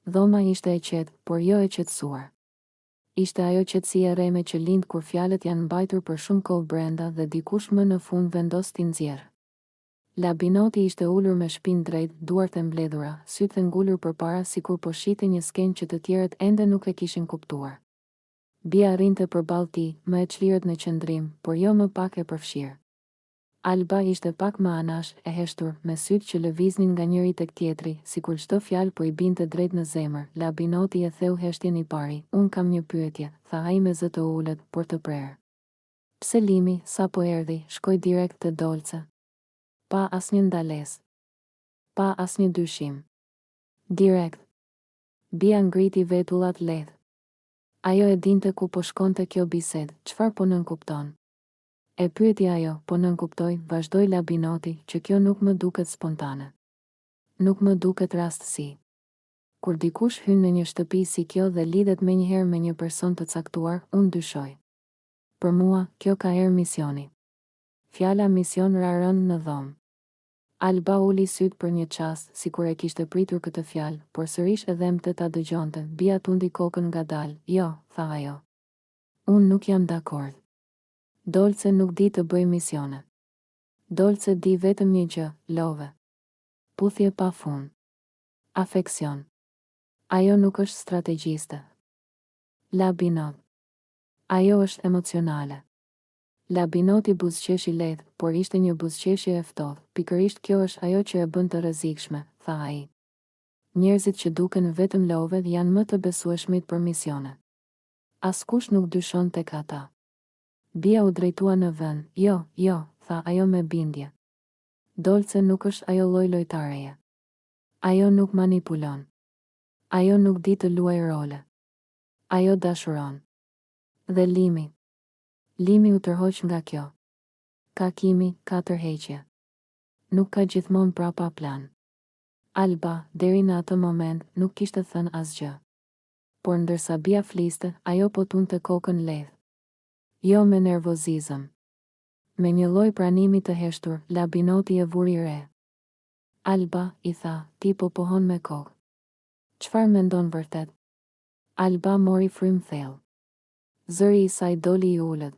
Dhoma ishte e qetë, por jo e qetësuar. Ishte ajo qetësia e reme që lind kur fjalët janë mbajtur për shumë kohë brenda dhe dikush më në fund vendos t'i nxjerrë. Labinoti ishte ulur me shpinë drejt, duart e mbledhura, sytë e ngulur përpara sikur po shihte një skenë që të tjerët ende nuk e kishin kuptuar. Bia rrinte përballë tij, më e çliret në qendrim, por jo më pak e përfshirë. Alba ishte pak më anash, e heshtur, me sytë që lëviznin nga njëri tek tjetri, sikur çdo fjalë po i binte drejt në zemër. Labinoti e theu heshtjen i pari. "Unë kam një pyetje," tha ai me zë të ulët, por të prerë. "Pse Limi, sa po erdhi, shkoi direkt te Dolce? Pa asnjë ndalesë. Pa asnjë dyshim. Direkt." Bia ngriti vetullat lehtë. Ajo e dinte ku po shkonte kjo bisedë, çfarë po nënkupton. E pyeti ajo, po nënkuptoj, vazhdoi Labinoti, që kjo nuk më duket spontane. Nuk më duket rastësi. Kur dikush hyn në një shtëpi si kjo dhe lidhet menjëherë me një person të caktuar, unë dyshoj. Për mua, kjo ka erë misioni. Fjala mision ra rënë në dhomë. Alba uli sytë për një çast, sikur e kishte pritur këtë fjalë, por sërish e dhemte ta dëgjonte. Bia tundi kokën ngadalë. "Jo," tha ajo. "Unë nuk jam dakord. Dolce nuk di të bëj misione. Dolce di vetëm një gjë, love. Puthje pa fund. Afeksion. Ajo nuk është strategjiste. Labinot. Ajo është emocionale." Labinoti buzëqeshi lehtë, por ishte një buzëqeshje e ftohtë. "Pikërisht kjo është ajo që e bën të rrezikshme," tha ai. "Njerëzit që duken vetëm love janë më të besueshmit për misione. Askush nuk dyshon tek ata." Bia u drejtua në vend. "Jo, jo," tha ajo me bindje. "Dolce nuk është ajo lloj lojtareje. Ajo nuk manipulon. Ajo nuk di të luaj role. Ajo dashuron." "Dhe Limi?" "Limi u tërhoq nga kjo. Ka kimi, ka tërheqje. Nuk ka gjithmonë prapa plan." Alba, deri në atë moment, nuk kishte thënë asgjë. Por ndërsa Bia fliste, ajo po tunte kokën lehtë. Jo me nervozizëm. Me një lloj pranimi të heshtur, Labinoti e vuri re. "Alba," i tha, "ti po pohon me kokë. Çfarë mendon vërtet?" Alba mori frym thellë. Zëri i saj doli i ulët.